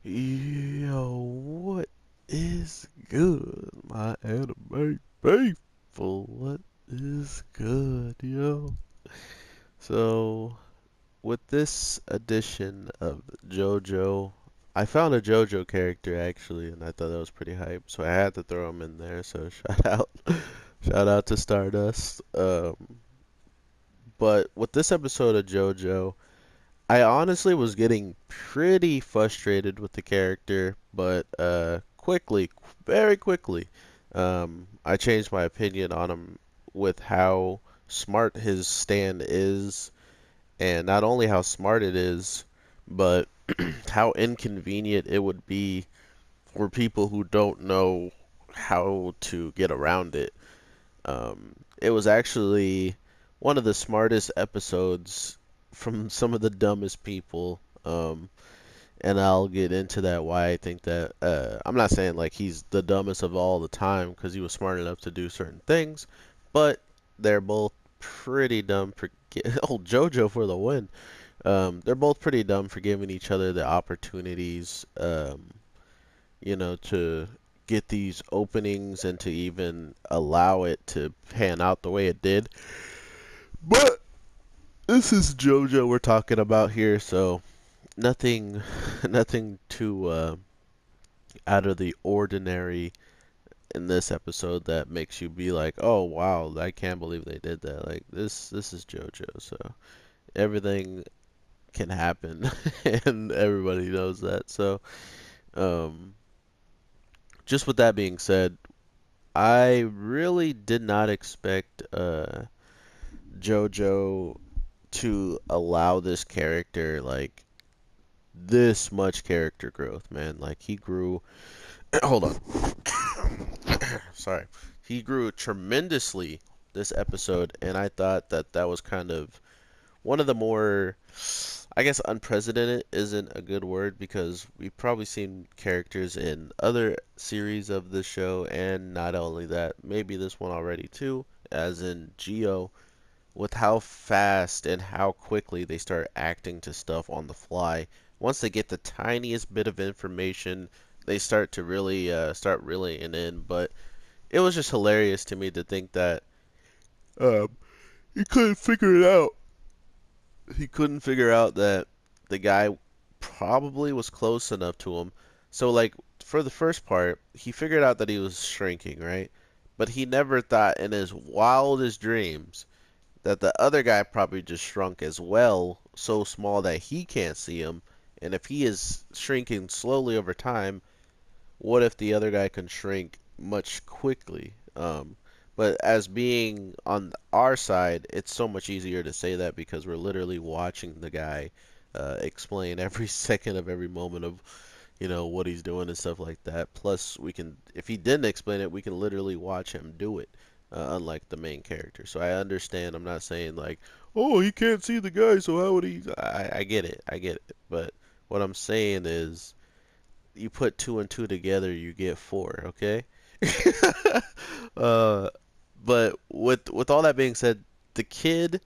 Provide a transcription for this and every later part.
Yo, what is good, my anime faithful? What is good, yo? So, with this edition of JoJo, I found a JoJo character actually, and I thought that was pretty hype, so I had to throw him in there. So shout out, shout out to Stardust. But with this episode of JoJo, I honestly was getting pretty frustrated with the character, but quickly, very quickly, I changed my opinion on him with how smart his stand is, and not only how smart it is, but how inconvenient it would be for people who don't know how to get around it. It was actually one of the smartest episodes from some of the dumbest people. And I'll get into that why I think that I'm not saying like he's the dumbest of all the time because he was smart enough to do certain things, but they're both pretty dumb for oh JoJo for the win. They're both pretty dumb for giving each other the opportunities, to get these openings and to even allow it to pan out the way it did. But this is JoJo we're talking about here, so nothing, nothing too out of the ordinary in this episode that makes you be like, "Oh wow, I can't believe they did that." Like this is JoJo, so everything can happen, and everybody knows that. So, um, just with that being said, I really did not expect JoJo to allow this character like this much character growth, man. Like he grew. Hold on. Sorry. He grew tremendously this episode, and I thought that that was kind of one of the more, I guess, unprecedented isn't a good word because we've probably seen characters in other series of the show, and not only that, maybe this one already too, as in Geo, with how fast and how quickly they start acting to stuff on the fly. Once they get the tiniest bit of information, they start to really start reeling it in. But it was just hilarious to me to think that um, he couldn't figure it out. He couldn't figure out that the guy probably was close enough to him. So, like, for the first part, he figured out that he was shrinking, right? But he never thought in his wildest dreams that the other guy probably just shrunk as well, so small that he can't see him. And if he is shrinking slowly over time, what if the other guy can shrink much quickly? But as being on our side, it's so much easier to say that because we're literally watching the guy explain every second of every moment of, what he's doing and stuff like that. Plus, we can, if he didn't explain it, we can literally watch him do it, unlike the main character. So I understand. I'm not saying like, oh, he can't see the guy, so how would he? I get it. I get it. But what I'm saying is you put two and two together, you get four. Okay. uh, but with all that being said, the kid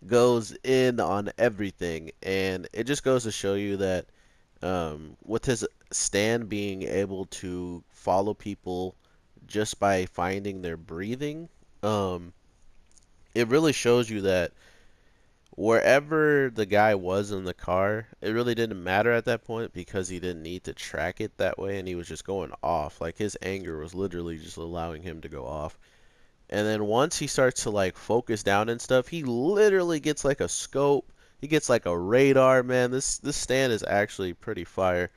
goes in on everything, and it just goes to show you that with his stand being able to follow people just by finding their breathing, um, it really shows you that wherever the guy was in the car, it really didn't matter at that point because he didn't need to track it that way and he was just going off. Like his anger was literally just allowing him to go off. And then once he starts to like focus down and stuff, he literally gets like a scope. He gets like a radar, man. This stand is actually pretty fire.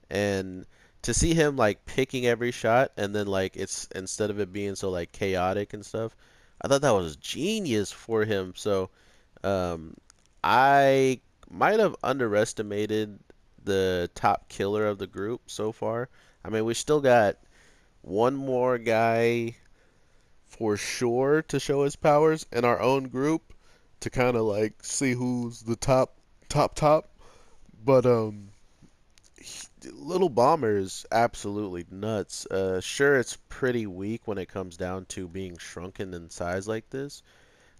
And to see him like picking every shot and then like it's instead of it being so like chaotic and stuff, I thought that was genius for him. So um, I might have underestimated the top killer of the group so far. I mean, we still got one more guy for sure to show his powers in our own group to kind of like see who's the top. But Little Bomber is absolutely nuts. Sure, it's pretty weak when it comes down to being shrunken in size like this,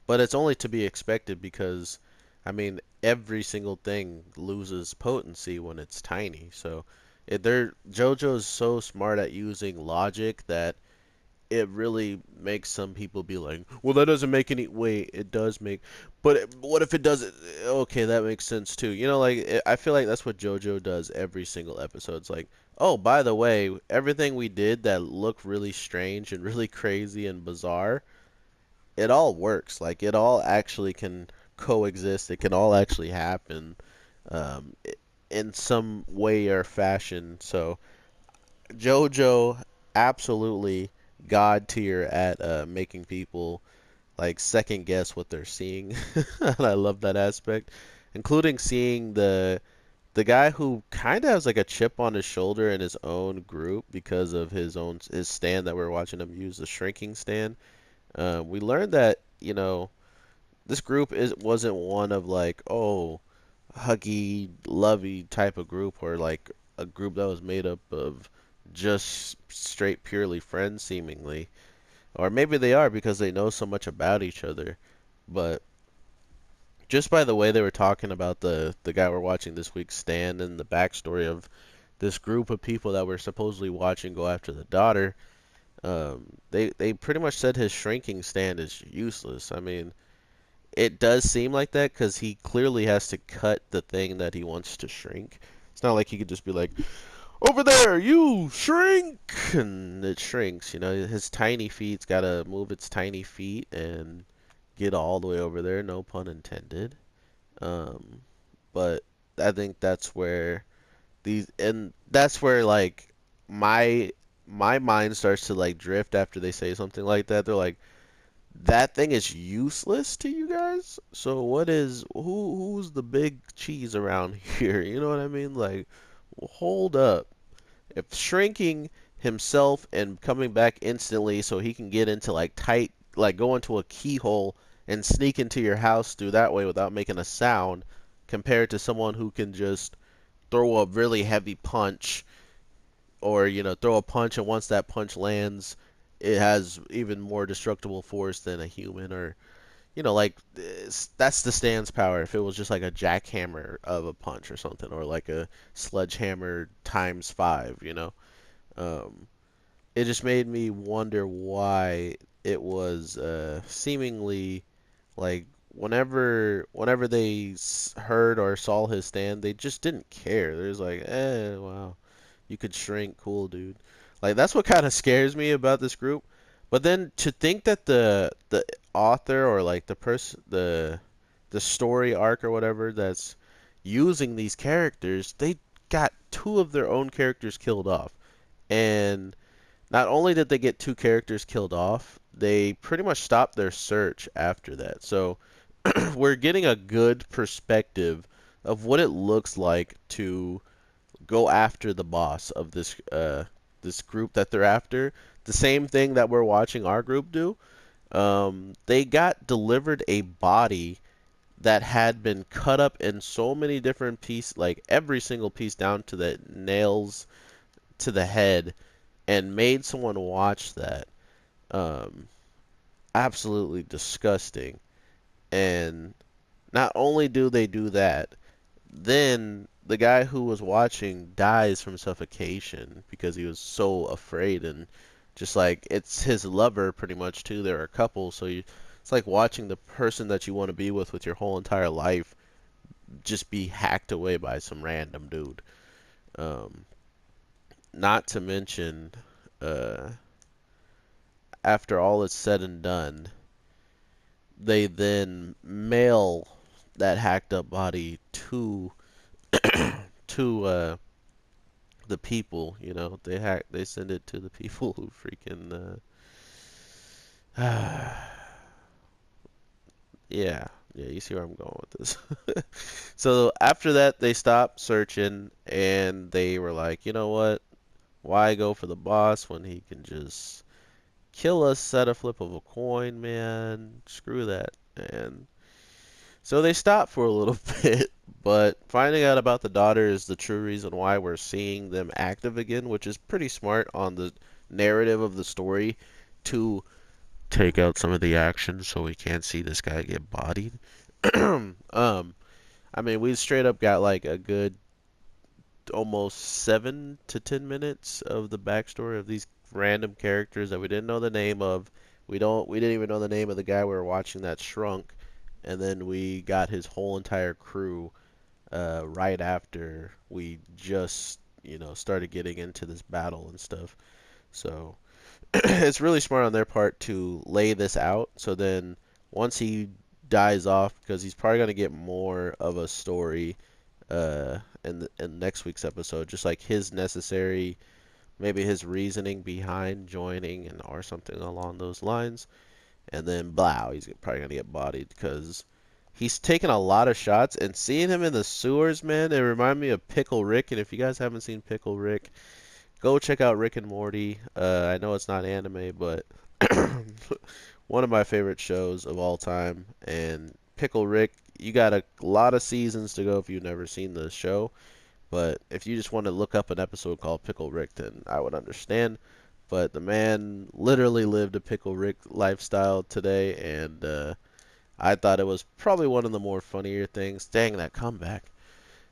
but it's only to be expected because, I mean, every single thing loses potency when it's tiny. So JoJo's so smart at using logic that it really makes some people be like, well, that doesn't make any. Wait, it does make. But what if it doesn't? Okay, that makes sense too. Like I feel like that's what JoJo does every single episode. It's like, oh, by the way, everything we did that looked really strange and really crazy and bizarre, it all works. Like it all actually can coexist. It can all actually happen, um, in some way or fashion. So JoJo absolutely god tier at making people like second guess what they're seeing. And I love that aspect, including seeing the guy who kind of has like a chip on his shoulder in his own group because of his stand that we're watching him use, the shrinking stand. We learned that this group wasn't one of like, oh, huggy, lovey type of group, or like a group that was made up of just straight purely friends seemingly. Or maybe they are because they know so much about each other. But just by the way they were talking about the guy we're watching this week, Stan, and the backstory of this group of people that we're supposedly watching go after the daughter, they pretty much said his shrinking stand is useless. I mean, it does seem like that because he clearly has to cut the thing that he wants to shrink. It's not like he could just be like, over there, you shrink, and it shrinks. His tiny feet's gotta move its tiny feet and get all the way over there. No pun intended. Um, but I think that's where like my my mind starts to like drift after they say something like that. They're like, that thing is useless to you guys. So who's the big cheese around here? You know what I mean? Like, hold up. If shrinking himself and coming back instantly so he can get into like tight, like go into a keyhole and sneak into your house through that way without making a sound, compared to someone who can just throw a really heavy punch, or throw a punch, and once that punch lands, it has even more destructible force than a human, or like that's the stand's power. If it was just like a jackhammer of a punch or something, or like a sledgehammer times five. um, it just made me wonder why it was seemingly like whenever they heard or saw his stand, they just didn't care. There's like, wow, you could shrink, cool, dude. Like that's what kind of scares me about this group. But then to think that the author, or like the story arc or whatever that's using these characters, they got two of their own characters killed off. And not only did they get two characters killed off, they pretty much stopped their search after that. So we're getting a good perspective of what it looks like to go after the boss of this group that they're after. The same thing that we're watching our group do. They got delivered a body that had been cut up in so many different pieces, like every single piece down to the nails to the head, and made someone watch that. Um, Absolutely disgusting. And not only do they do that, then the guy who was watching dies from suffocation because he was so afraid, and just like it's his lover pretty much too. They're a couple, so it's like watching the person that you want to be with your whole entire life just be hacked away by some random dude. Um, Not to mention, uh, after all is said and done, they then mail that hacked up body to the people. They send it to the people who freaking yeah, yeah, you see where I'm going with this. So after that, they stopped searching, and they were like, you know what? Why go for the boss when he can just kill us at a flip of a coin, man? Screw that. And so they stopped for a little bit, but finding out about the daughter is the true reason why we're seeing them active again, which is pretty smart on the narrative of the story to take out some of the action so we can't see this guy get bodied. I mean, we straight up got like a good almost 7 to 10 minutes of the backstory of these random characters that we didn't know the name of. We didn't even know the name of the guy we were watching that shrunk, and then we got his whole entire crew right after we just started getting into this battle and stuff. So it's really smart on their part to lay this out. So then once he dies off, because he's probably gonna get more of a story in next week's episode, just like his necessary, maybe his reasoning behind joining and or something along those lines. And then blow, he's probably gonna get bodied because he's taken a lot of shots. And seeing him in the sewers, man, it reminded me of Pickle Rick. And if you guys haven't seen Pickle Rick, go check out Rick and Morty. I know it's not anime, but one of my favorite shows of all time. And Pickle Rick, you got a lot of seasons to go if you've never seen the show. But if you just want to look up an episode called Pickle Rick, then I would understand. But the man literally lived a Pickle Rick lifestyle today, and I thought it was probably one of the more funnier things. Dang, that comeback.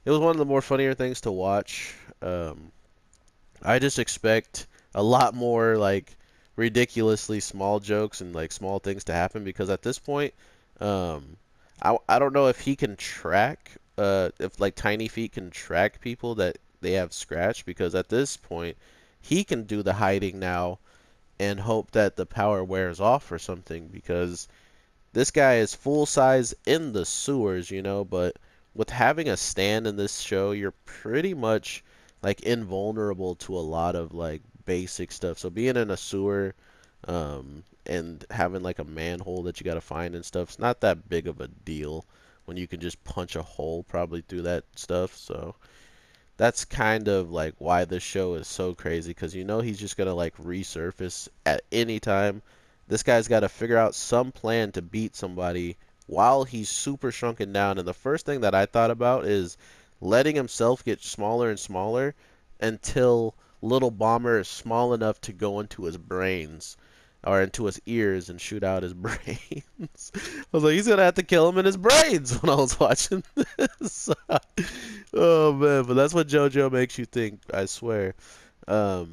It was one of the more funnier things to watch. I just expect a lot more like ridiculously small jokes and like small things to happen because at this point, um, I don't know if he can track if like Tiny Feet can track people that they have scratched because at this point he can do the hiding now and hope that the power wears off or something because this guy is full size in the sewers, but with having a stand in this show, you're pretty much like invulnerable to a lot of like basic stuff. So being in a sewer, and having like a manhole that you gotta find and stuff, it's not that big of a deal when you can just punch a hole probably through that stuff. So that's kind of like why this show is so crazy because he's just gonna like resurface at any time. This guy's got to figure out some plan to beat somebody while he's super shrunken down. And the first thing that I thought about is letting himself get smaller and smaller until Little Bomber is small enough to go into his brains or into his ears and shoot out his brains. I was like, he's gonna have to kill him in his brains when I was watching this. Oh man, but that's what JoJo makes you think, I swear. But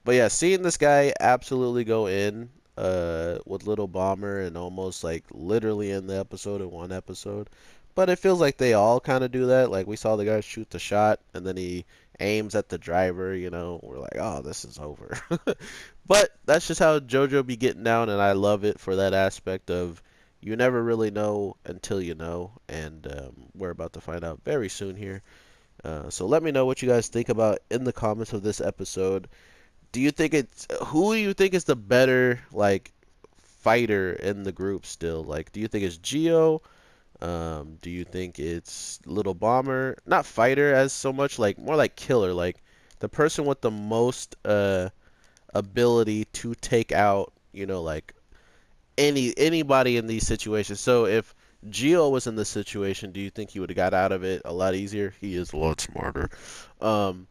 yeah, seeing this guy absolutely go in with Little Bomber and almost like literally in the episode in one episode. But it feels like they all kind of do that. Like we saw the guy shoot the shot and then he aims at the driver. We're like, oh, this is over. But that's just how JoJo be getting down, and I love it for that aspect of you never really know until you know, and we're about to find out very soon here. So let me know what you guys think about in the comments of this episode. Who do you think is the better like fighter in the group still? Like, do you think it's Geo? Do you think it's Little Bomber? Not fighter as so much, like more like killer, like the person with the most ability to take out, like anybody in these situations. So if Geo was in this situation, do you think he would have got out of it a lot easier? He is a lot smarter. Um,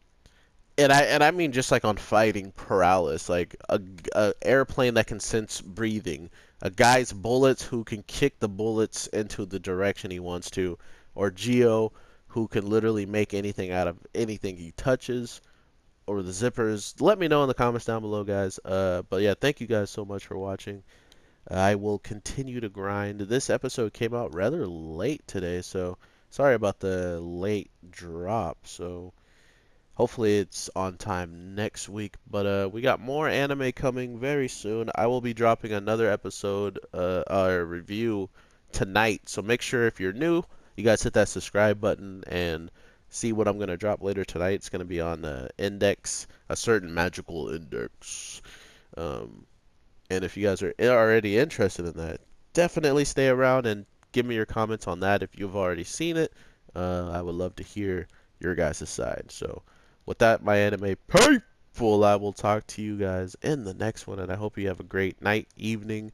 and I mean just like on fighting paralysis, like a airplane that can sense breathing, a guy's bullets who can kick the bullets into the direction he wants to, or Geo who can literally make anything out of anything he touches, or the zippers. Let me know in the comments down below, guys. But yeah, thank you guys so much for watching. I will continue to grind. This episode came out rather late today, so sorry about the late drop. So hopefully it's on time next week. But we got more anime coming very soon. I will be dropping another episode, review tonight. So make sure if you're new, you guys hit that subscribe button and see what I'm gonna drop later tonight. It's gonna be on the index, a certain magical index. And if you guys are already interested in that, definitely stay around and give me your comments on that if you've already seen it. I would love to hear your guys' side. So with that, my anime people, I will talk to you guys in the next one, and I hope you have a great night, evening,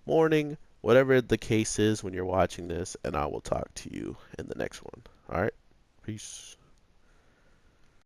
morning, whatever the case is when you're watching this, and I will talk to you in the next one. All right, peace.